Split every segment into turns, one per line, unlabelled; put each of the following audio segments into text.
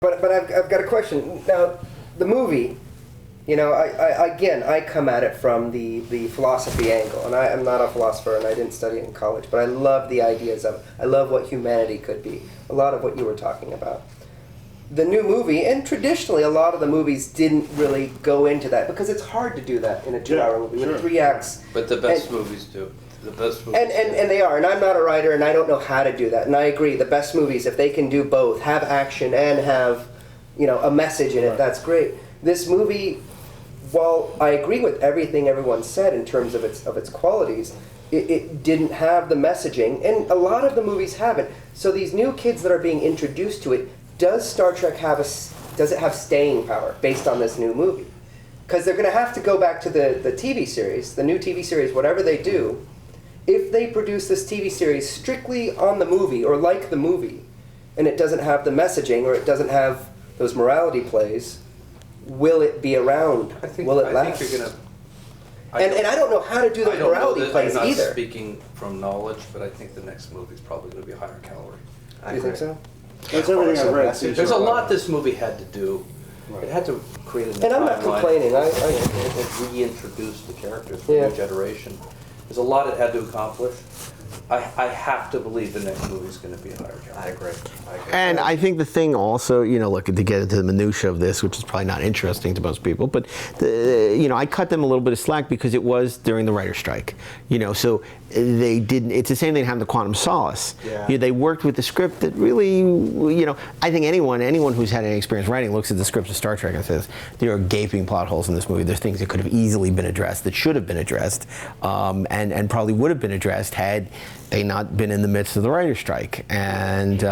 But I've got a question. Now, the movie, you know, I come at it from the philosophy angle, and I'm not a philosopher, and I didn't study it in college, but I love the ideas of it. I love what humanity could be. A lot of what you were talking about. The new movie, and traditionally a lot of the movies didn't really go into that, because it's hard to do that in a 2-hour movie with 3 acts.
But the best movies do. The best movies
and they are, and I'm not a writer, and I don't know how to do that. And I agree, the best movies, if they can do both, have action and have, you know, a message in it, that's great. This movie, while I agree with everything everyone said in terms of its qualities, it didn't have the messaging, and a lot of the movies haven't. So these new kids that are being introduced to it, does Star Trek does it have staying power based on this new movie? Because they're going to have to go back to the TV series, the new TV series, whatever they do. If they produce this TV series strictly on the movie or like the movie, and it doesn't have the messaging or it doesn't have those morality plays, will it be around? Will it last?
I think you're gonna.
And I don't know how to do those morality plays
I'm not
either.
Speaking from knowledge, but I think the next movie is probably going to be higher calorie.
Do you think so?
That's everything I've read.
There's a lot this movie had to do. It had to create a new
And I'm not complaining.
It reintroduced the characters for a new generation. There's a lot it had to accomplish. I have to believe the next movie is going to be a higher caliber.
I agree.
And I think the thing also, you know, look, to get into the minutia of this, which is probably not interesting to most people, but, you know, I cut them a little bit of slack because it was during the writer's strike. You know, so they didn't, it's the same thing happened to Quantum Solace.
Yeah.
You know, they worked with the script that really, you know, I think anyone who's had any experience writing looks at the script of Star Trek and says, there are gaping plot holes in this movie. There's things that could have easily been addressed, that should have been addressed, and probably would have been addressed had they not been in the midst of the writer's strike. And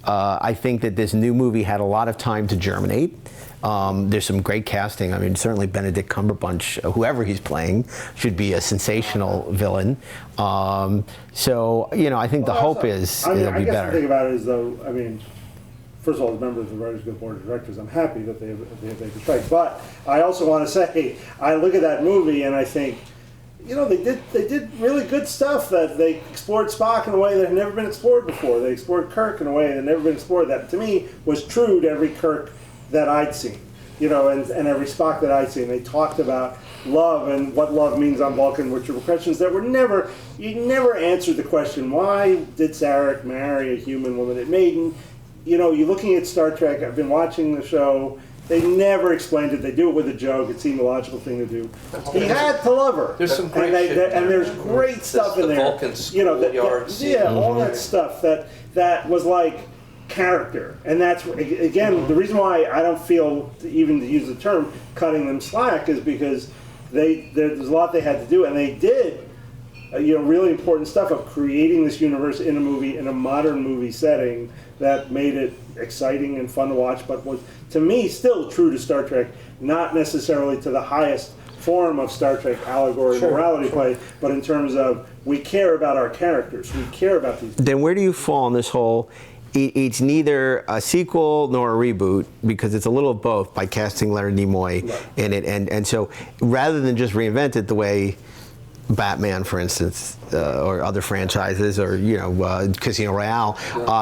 I think that this new movie had a lot of time to germinate. There's some great casting. I mean, certainly Benedict Cumberbatch, whoever he's playing, should be a sensational villain. So, you know, I think the hope is it'll be better.
The thing about it is, though, I mean, first of all, as members of the Writers Guild Board of Directors, I'm happy that they have taken a strike. But I also want to say, I look at that movie and I think, you know, they did really good stuff. That they explored Spock in a way that had never been explored before. They explored Kirk in a way that had never been explored. That, to me, was true to every Kirk that I'd seen, you know, and every Spock that I'd seen. They talked about love and what love means on Vulcan, which were questions that were never, you never answered the question, why did Sarek marry a human woman at Maiden? You know, you're looking at Star Trek, I've been watching the show, they never explained it. They do it with a joke. It seemed a logical thing to do. He had to love her.
There's some great shit.
And there's great stuff in there.
The Vulcan schoolyard scene.
Yeah, all that stuff that was like character. And that's, again, the reason why I don't feel, even to use the term, cutting them slack is because there's a lot they had to do, and they did, you know, really important stuff of creating this universe in a movie, in a modern movie setting that made it exciting and fun to watch, but was, to me, still true to Star Trek, not necessarily to the highest form of Star Trek allegory and morality play, but in terms of we care about our characters, we care about these people.
Then where do you fall on this whole, it's neither a sequel nor a reboot, because it's a little of both by casting Leonard Nimoy in it, and so rather than just reinvent it the way Batman, for instance, or other franchises, or, you know, Casino Royale,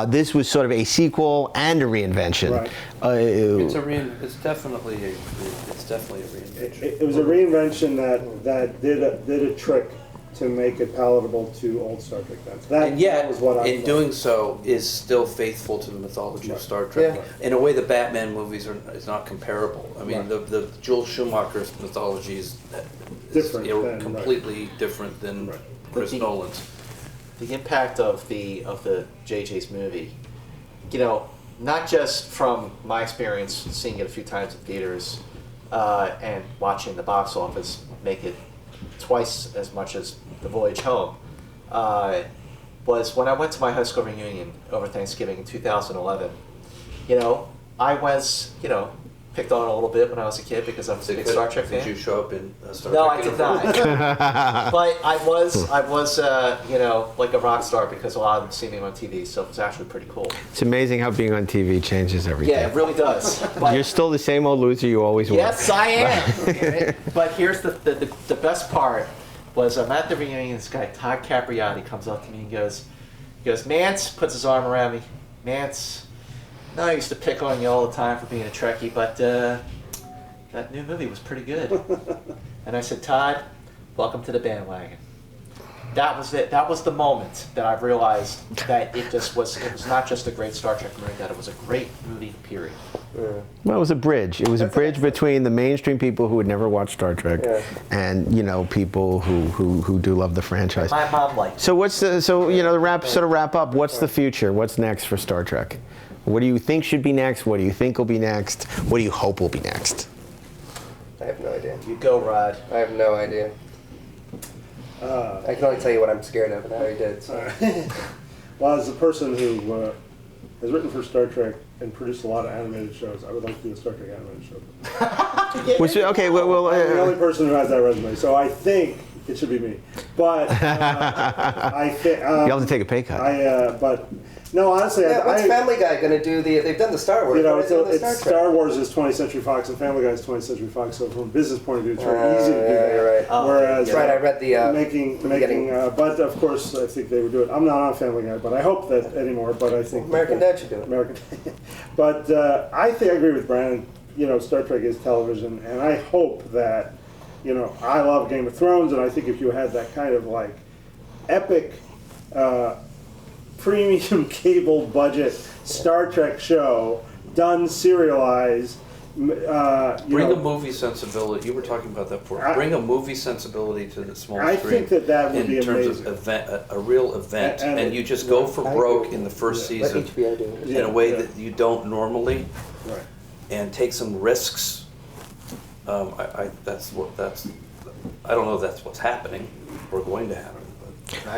this was sort of a sequel and a reinvention.
Right. It's definitely a reinvention.
It was a reinvention that did a trick to make it palatable to old Star Trek fans.
And yet,
was what
in doing so, is still faithful to the mythology of Star Trek. In a way, the Batman movies is not comparable. I mean, the Joel Schumacher's mythology is different, completely different than Chris Nolan's.
The impact of the JJ's movie, you know, not just from my experience seeing it a few times in theaters and watching the box office make it twice as much as The Voyage Home, was when I went to my high school reunion over Thanksgiving in 2011. You know, I was, you know, picked on a little bit when I was a kid because I was a big Star Trek fan.
Did you show up in Star Trek?
No, I did not. But I was, you know, like a rock star because a lot of them see me on TV, so it was actually pretty cool.
It's amazing how being on TV changes everything.
Yeah, it really does. But
you're still the same old loser you always were.
Yes, I am. But here's the best part was I'm at the reunion, this guy, Todd Capriati, comes up to me and goes, Mantz, puts his arm around me, Mantz, No, I used to pick on you all the time for being a Trekkie, but that new movie was pretty good. And I said, Todd, welcome to the bandwagon. That was it. That was the moment that I realized that it was not just a great Star Trek movie, that it was a great movie, period.
Well, it was a bridge. It was a bridge between the mainstream people who had never watched Star Trek and, you know, people who do love the franchise.
My mom liked it.
So what's the, so, you know, to wrap up, what's the future? What's next for Star Trek? What do you think should be next? What do you think will be next? What do you hope will be next?
I have no idea.
You go, Rod.
I have no idea. I can only tell you what I'm scared of, and I already did. So.
Well, as a person who has written for Star Trek and produced a lot of animated shows, I would like to do a Star Trek animated show.
Which, okay, well,
I'm the only person who has that resume, so I think it should be me. But I think
you have to take a pay cut.
but no, honestly,
What's Family Guy going to do? They've done the Star Wars.
You know,
it's
Star Wars is 20th Century Fox and Family Guy is 20th Century Fox. So from a business point of view, it's very easy to do that.
You're right.
Whereas
I read the
making but of course I think they would do it. I'm not on Family Guy, but I hope that anymore. But I think
American Dad should do it.
American Dad. But I think I agree with Brannon. You know, Star Trek is television, and I hope that, you know, I love Game of Thrones, and I think if you had that kind of like epic. Premium cable budget Star Trek show done serialized.
Bring a movie sensibility. You were talking about that before. Bring a movie sensibility to the small screen.
I think that would be amazing.
In terms of event, a real event, and you just go for broke in the first season in a way that you don't normally, and take some risks. I don't know if that's what's happening or going to happen.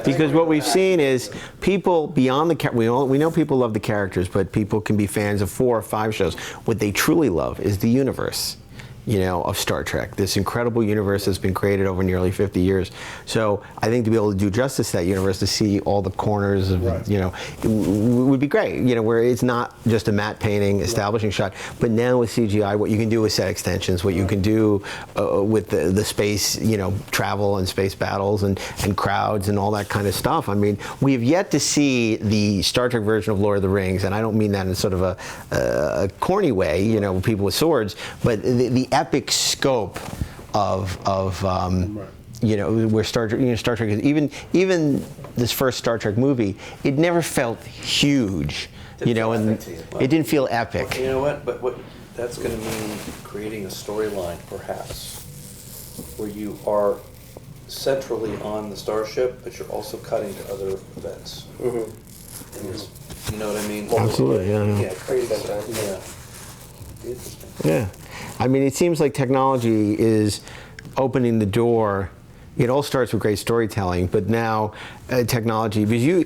Because what we've seen is people beyond the we know people love the characters, but people can be fans of 4 or 5 shows. What they truly love is the universe, you know, of Star Trek. This incredible universe has been created over nearly 50 years. So I think to be able to do justice to that universe, to see all the corners of, you know, it would be great. You know, where it's not just a matte painting, establishing shot, but now with CGI, what you can do with set extensions, what you can do with the space, you know, travel and space battles and crowds and all that kind of stuff. I mean, we have yet to see the Star Trek version of Lord of the Rings, and I don't mean that in sort of a corny way, you know, people with swords, but the epic scope of you know, where Star Trek is, even this first Star Trek movie, it never felt huge, you know, and it didn't feel epic.
You know what? But what that's going to mean creating a storyline, perhaps, where you are centrally on the starship, but you're also cutting to other events. You know what I mean?
Absolutely,
Yeah, crazy that time.
Yeah.
Yeah. I mean, it seems like technology is opening the door. It all starts with great storytelling, but now technology, because you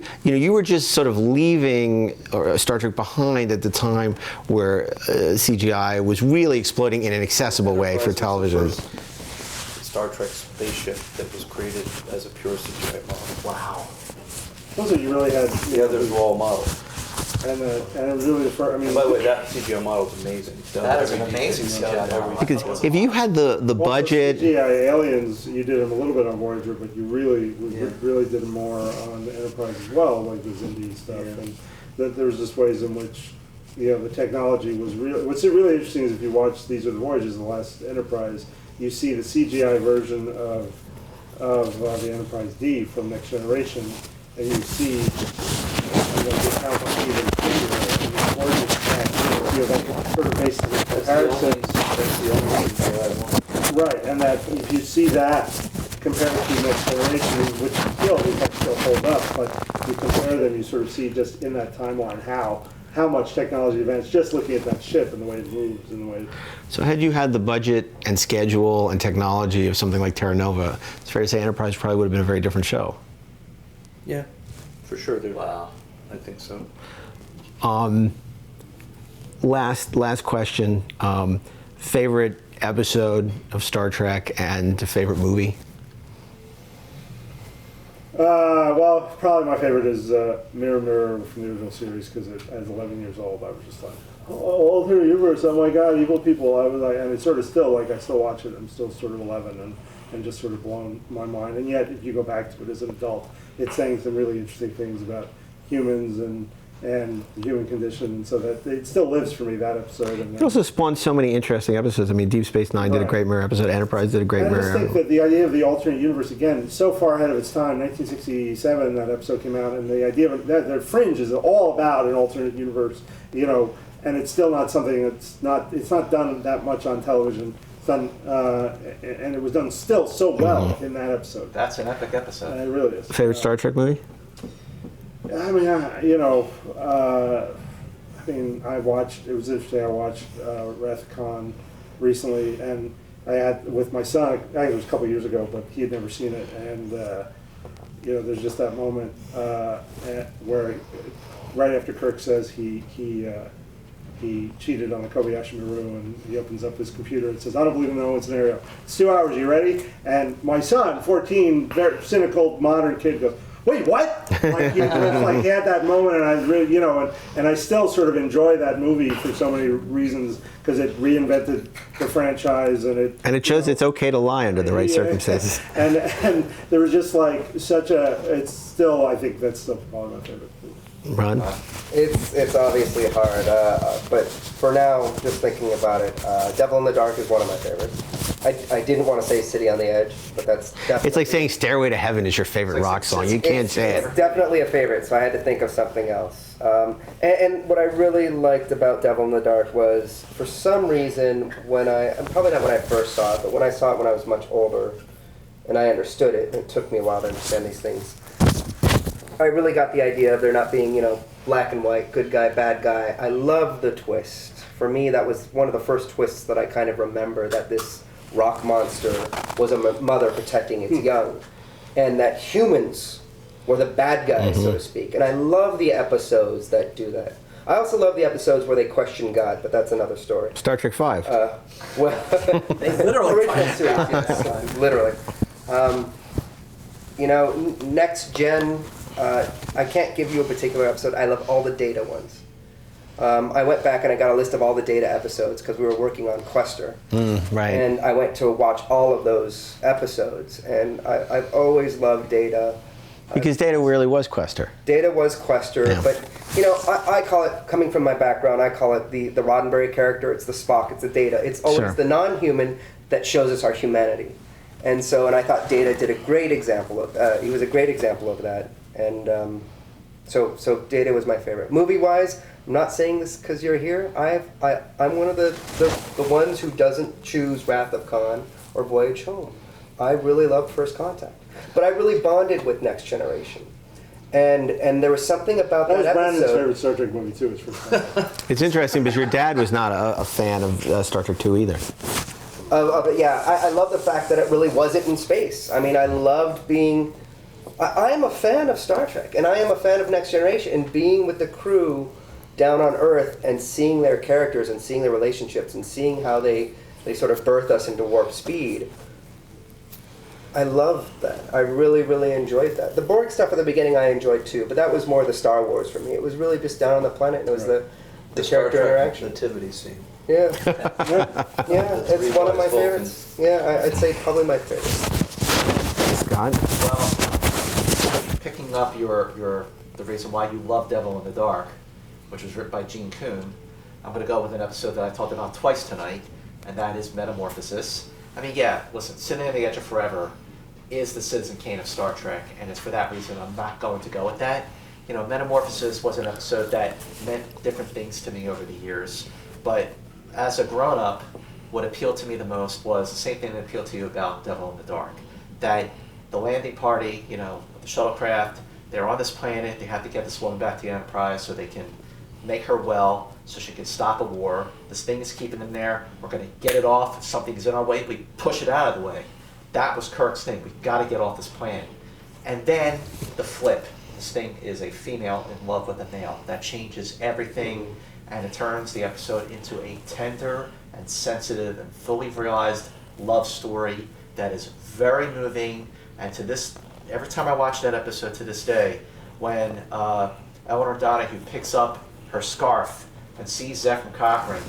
were just sort of leaving Star Trek behind at the time where CGI was really exploding in an accessible way for television.
Star Trek spaceship that was created as a pure CGI model.
Wow.
Those are you really had.
The others were all models.
And it was really I mean.
And by the way, that CGI model is amazing.
That is an amazing CGI model.
Because if you had the budget,
CGI aliens, you did them a little bit on Voyager, but you really did them more on the Enterprise as well, like the Zindi stuff. And that there's just ways in which, you know, the technology was real. What's really interesting is if you watch These Are the Voyages, the last Enterprise, you see the CGI version of the Enterprise D from Next Generation, and you see how much even that sort of basis of comparison.
That's the only CGI one.
Right, and that if you see that compared to Next Generation, which still hold up, but you compare them, you sort of see just in that timeline how much technology advanced, just looking at that ship and the way it moves and the way.
So had you had the budget and schedule and technology of something like Terra Nova, it's fair to say Enterprise probably would have been a very different show.
Yeah, for sure.
Wow.
I think so.
Last question. Favorite episode of Star Trek and favorite movie?
Well, probably my favorite is Mirror Mirror from the original series, because as 11 years old, I was just like, oh, alternate universe, oh my God, evil people. I was like, and it's sort of still, like, I still watch it, I'm still sort of 11 and just sort of blown my mind. And yet, if you go back to it as an adult, it's saying some really interesting things about humans and and the human condition, and so that it still lives for me, that episode. And
It also spawned so many interesting episodes. I mean, Deep Space Nine did a great mirror episode. Enterprise did a great mirror
I just think that the idea of the alternate universe, again, so far ahead of its time. 1967, that episode came out, and the idea of that, Fringe is all about an alternate universe, you know, and it's still not something it's not done that much on television. It's done, and it was done still so well in that episode.
That's an epic episode.
It really is.
Favorite Star Trek movie?
I mean, I watched, it was interesting, I watched Wrath of Khan recently, and I had, with my son, I think it was a couple years ago, but he had never seen it, and, there's just that moment where, right after Kirk says he cheated on the Kobayashi Maru, and he opens up his computer and says, I don't believe in the one scenario. It's 2 hours, you ready? And my son, 14, very cynical, modern kid, goes, wait, what? Like, he had that moment, and I really, and I still sort of enjoy that movie for so many reasons, because it reinvented the franchise, and it
shows it's okay to lie under the right circumstances.
And there was just like it's still, I think that's still probably my favorite movie.
Ron?
It's obviously hard, but for now, just thinking about it, Devil in the Dark is one of my favorites. I didn't want to say City on the Edge, but that's definitely...
It's like saying Stairway to Heaven is your favorite rock song. You can't say it.
It's definitely a favorite, so I had to think of something else. And what I really liked about Devil in the Dark was, for some reason, probably not when I first saw it, but when I saw it when I was much older, and I understood it, and it took me a while to understand these things, I really got the idea of there not being, black and white, good guy, bad guy. I love the twist. For me, that was one of the first twists that I kind of remember, that this rock monster was a mother protecting its young, and that humans were the bad guys, so to speak. And I love the episodes that do that. I also love the episodes where they question God, but that's another story.
Star Trek 5.
They literally
original series, yes, literally. Next Gen. I can't give you a particular episode. I love all the Data ones. I went back and I got a list of all the Data episodes because we were working on Quester.
Right.
And I went to watch all of those episodes, and I've always loved Data.
Because Data really was Quester.
Data was Quester,
Yeah.
but I call it, coming from my background, I call it the Roddenberry character. It's the Spock. It's the Data. It's always the non-human that shows us our humanity. And I thought Data did a great example of. He was a great example of that. And so Data was my favorite. Movie-wise, I'm not saying this because you're here. I'm one of the ones who doesn't choose Wrath of Khan or Voyage Home. I really loved First Contact, but I really bonded with Next Generation, and there was something about that
was Brandon's
episode.
favorite Star Trek movie too. Is First Contact.
It's interesting because your dad was not a fan of Star Trek 2 either.
I love the fact that it really wasn't in space. I mean, I loved being. I am a fan of Star Trek, and I am a fan of Next Generation, and being with the crew down on Earth and seeing their characters and seeing their relationships and seeing how they sort of birth us into warp speed. I loved that. I really, really enjoyed that. The Borg stuff at the beginning I enjoyed too, but that was more the Star Wars for me. It was really just down on the planet, and it was the character interaction.
nativity scene.
Yeah. It's one of my favorites. Yeah, I'd say probably my favorite.
Scott?
Well, picking up the reason why you love Devil in the Dark, which was written by Gene Kuhn, I'm going to go with an episode that I talked about twice tonight, and that is Metamorphosis. I mean, listen, Sitting on the Edge of Forever is the Citizen Kane of Star Trek, and it's for that reason I'm not going to go with that. Metamorphosis was an episode that meant different things to me over the years, but as a grown-up, what appealed to me the most was the same thing that appealed to you about Devil in the Dark. That the landing party, with the shuttlecraft, they're on this planet, they have to get this woman back to the Enterprise so they can make her well, so she can stop a war. This thing is keeping them there. We're going to get it off. If something's in our way, we push it out of the way. That was Kirk's thing. We've got to get off this planet. And then the flip. This thing is a female in love with a male. That changes everything, and it turns the episode into a tender and sensitive and fully realized love story that is very moving. And every time I watch that episode to this day, when Eleanor Donahue picks up her scarf and sees Zephyr Cochrane,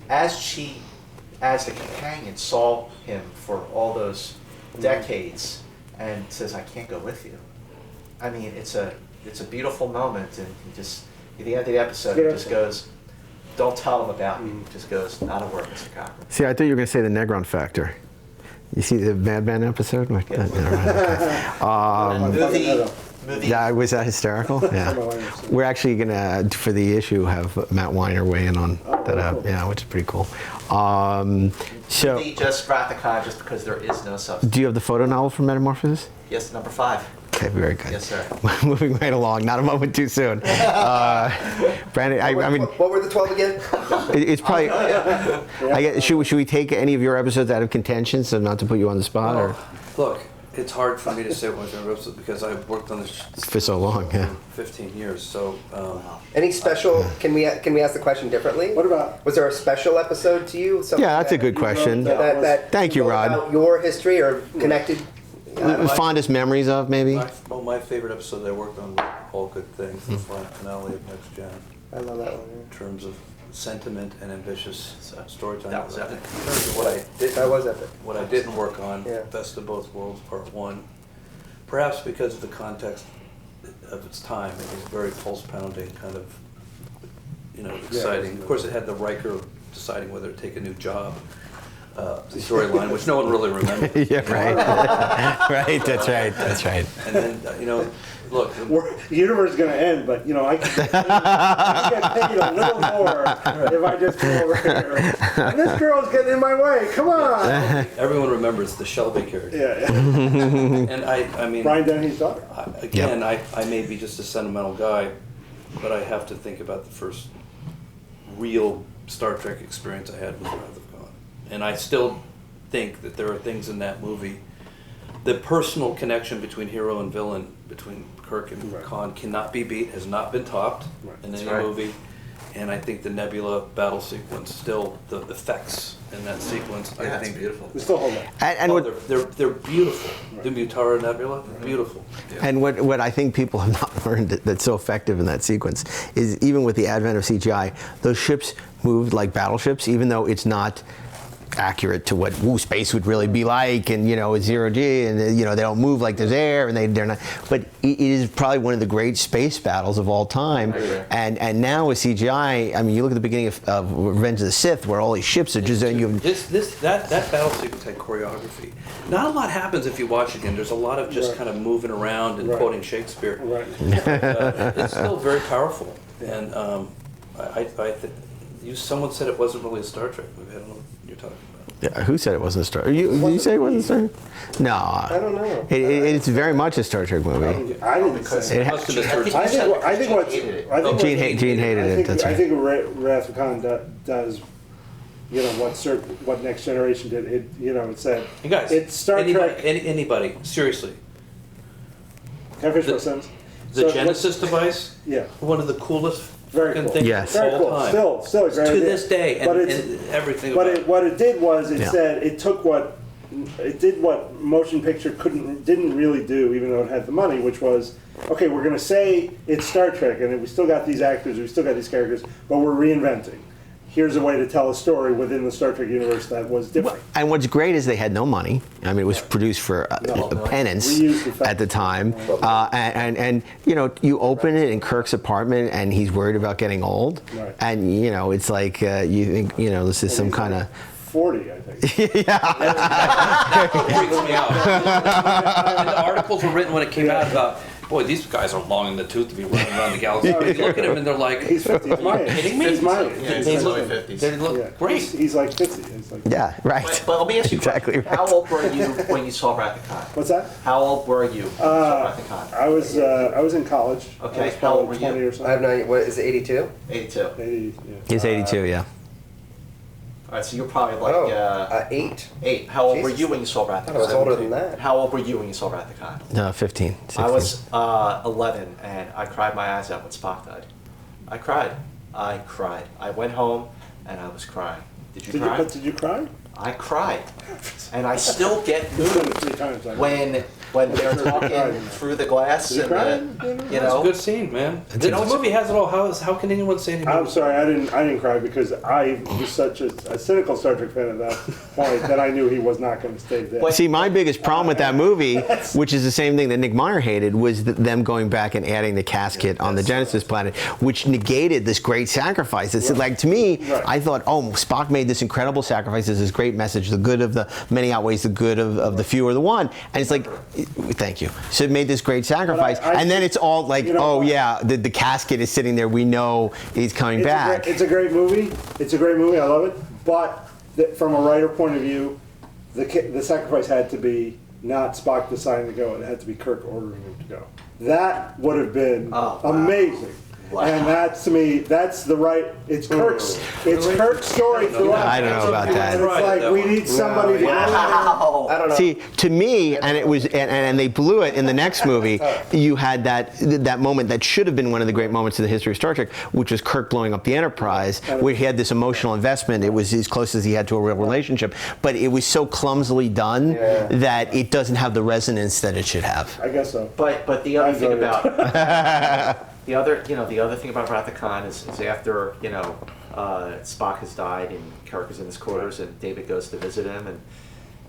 as the companion saw him for all those decades, and says, "I can't go with you." I mean, it's a beautiful moment, and at the end of the episode, he just goes, "Don't tell them about me." Just goes, "Not a word, Mr. Cochran."
See, I thought you were going to say the Negron Factor. You see the Mad Men episode? Like that? Never mind.
Movie.
Yeah, was that hysterical? Yeah. We're actually going to, for the issue, have Matt Weiner weigh in on that, yeah, which is pretty cool. So,
Movie just Wrath of Khan, just because there is no substance.
do you have the photo novel for Metamorphosis?
Yes, number 5.
Okay, very good.
Yes, sir.
Moving right along, not a moment too soon. Brandon, I mean,
What were the 12 again?
it's probably. I guess, should we take any of your episodes out of contention, so not to put you on the spot, or
Look, it's hard for me to say what my favorite episode because I've worked on this
for so long? Yeah.
for 15 years. So
Any special? Can we ask the question differently?
What about?
Was there a special episode to you? Something
Yeah, that's a good question.
That
Thank you, Rod.
About your history or connected?
Fondest memories of, maybe?
my favorite episode I worked on was All Good Things, the finale of Next Gen.
I love that one.
In terms of sentiment and ambitious storytelling.
That was
In
epic.
terms of what I did,
That was epic.
what I didn't work on,
Yeah.
Best of Both Worlds Part 1, perhaps because of the context of its time, it was very pulse-pounding, kind of, exciting. Of course, it had the Riker deciding whether to take a new job storyline, which no one really remembers.
Yeah, right. Right, that's right, that's right.
And then, look,
The universe is going to end, but I get paid a little more if I just go over here. And this girl's getting in my way. Come on.
everyone remembers the Shelby character.
Yeah.
And I mean,
Brian Dennehy's daughter.
Again, I may be just a sentimental guy, but I have to think about the first real Star Trek experience I had with Wrath of Khan. And I still think that there are things in that movie, the personal connection between hero and villain, between Kirk and Khan, cannot be beat, has not been topped in any movie. And I think the Nebula battle sequence, still the effects in that sequence, I think
beautiful.
We still hold that.
And what,
they're beautiful. The Mutara Nebula, beautiful.
and what I think people have not learned that's so effective in that sequence is even with the advent of CGI, those ships moved like battleships, even though it's not accurate to what space would really be like, and it's 0G, and they don't move like there's air, and they're not. But it is probably one of the great space battles of all time. And now with CGI, I mean, you look at the beginning of Revenge of the Sith, where all these ships are just
That battle sequence had choreography. Not a lot happens if you watch again. There's a lot of just kind of moving around and quoting Shakespeare.
Right.
It's still very powerful, and I think someone said it wasn't really a Star Trek movie. I don't know what you're talking about.
Yeah, who said it wasn't a Star? Did you say it wasn't a Star? No,
I don't know.
It's very very much a Star Trek movie.
I didn't say.
It must have been
I think what
Gene hated it. That's
I
right.
think Wrath of Khan does. What Next Generation did. It said.
You guys,
It's Star Trek.
Anybody, seriously,
Can I finish my sentence?
the
So,
Genesis device,
Yeah.
one of the coolest
Very
fucking
cool.
things
Yes.
of
Very
all
cool.
time.
Still a great
To
idea.
this day,
But
and
it's-
everything
But
about it.
what it did was it
Yeah.
said it took what motion picture didn't really do, even though it had the money, which was, okay, we're going to say it's Star Trek, and we still got these actors, we still got these characters, but we're reinventing. Here's a way to tell a story within the Star Trek universe that was different.
And what's great is they had no money. I mean, it was produced for a penance
Reused effects.
at the time. And you open it in Kirk's apartment, and he's worried about getting old.
Right.
And it's like you think this is some kind of.
40, I think.
It freaks me out. And the articles were written when it came out about, boy, these guys are long in the tooth to be running around the galaxy. You look at him and they're like,
He's 50. He's my age.
kidding me?
He's my age.
Yeah, he's
they
in
look,
his 50s.
they look
Yeah.
great.
He's like 50. He's like,
Yeah, right.
But let me ask you,
Exactly
a question. How old were you when you saw Wrath of Khan?
What's that?
How old were you when you saw Wrath of Khan?
I was in college.
Okay,
I was
how old
probably
were you?
20 or
I
something.
have no idea. What is it? 82?
82.
80, yeah.
He's 82, yeah.
All right, so you're probably like
8.
8. How old were
Jesus.
you when you saw Wrath
I
of
was
Khan?
older than that.
How old were you when you saw Wrath of Khan?
No, 15, 16.
I was 11, and I cried my eyes out when Spock died. I cried. I went home, and I was crying. Did you cry?
Did you cry?
I cried. And I still get moved
3 times.
when when they're talking through the glass and
It's a good scene, man. The movie has it all. How can anyone say anything?
I'm sorry, I didn't cry because I was such a cynical Star Trek fan at that point that I knew he was not going to stay there.
See, my biggest problem with that movie, which is the same thing that Nick Meyer hated, was them going back and adding the casket on the Genesis planet, which negated this great sacrifice. It's like, to me, I thought, oh, Spock made this incredible sacrifice. This is great message. The good of the many outweighs the good of the few or the one. And it's like, thank you. So it made this great sacrifice. And then it's all like, oh yeah, the casket is sitting there. We know he's coming back.
It's a great movie. It's a great movie. I love it. But from a writer point of view, the sacrifice had to be not Spock deciding to go. It had to be Kirk ordering him to go. That would have been amazing. Wow. And that's, to me, that's the right. It's Kirk's story throughout.
I don't know about that.
It's like we need somebody to.
I don't know.
See, to me, and it was, and they blew it in the next movie. You had that moment that should have been one of the great moments in the history of Star Trek, which was Kirk blowing up the Enterprise, where he had this emotional investment. It was as close as he had to a real relationship, but it was so clumsily done that it doesn't have the resonance that it should have.
I guess so.
But the other thing about the other thing about Wrath of Khan is after Spock has died and Kirk is in his quarters and David goes to visit him and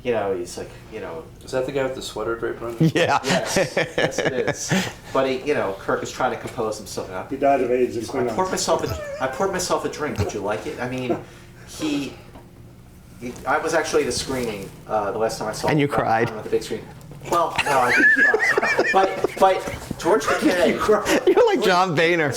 he's like
Is that the guy with the sweater draped around him?
Yeah.
Yes, it is. But Kirk is trying to compose himself.
He died of AIDS.
I poured myself a drink. Would you like it? I mean, I was actually at a screening the last time I saw him.
And you cried.
On the big screen. Well, no, I didn't cry. But George Takei.
You're like John Boehner.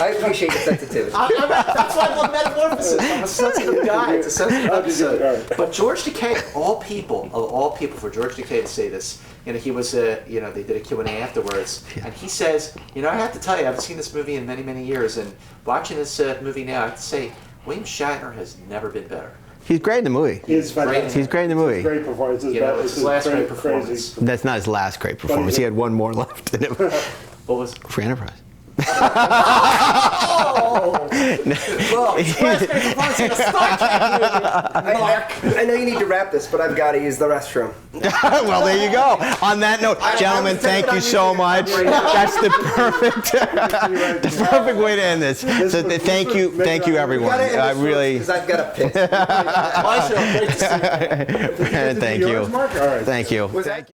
I appreciate the sensitivity.
That's why I love Metamorphosis. I'm a sensitive guy. It's a sensitive episode. But George Takei, of all people, for George Takei to say this, he was, they did a Q&A afterwards, and he says, I have to tell you, I haven't seen this movie in many, many years, and watching this movie now, I have to say, William Shatner has never been better.
He's great in the movie.
He's fantastic.
He's great in the movie.
Great performance.
It's his last great performance.
That's not his last great performance. He had one more left in him.
What was?
For Enterprise.
Oh! Well, his last great performance in a Star Trek movie. Mark.
I know you need to wrap this, but I've got to use the restroom.
Well, there you go. On that note, gentlemen, thank you so much. That's the perfect way to end this. So thank you, everyone. I really.
Because I've got to piss.
My show. Great to see you.
Thank you.
All right.
Thank you.
Was that?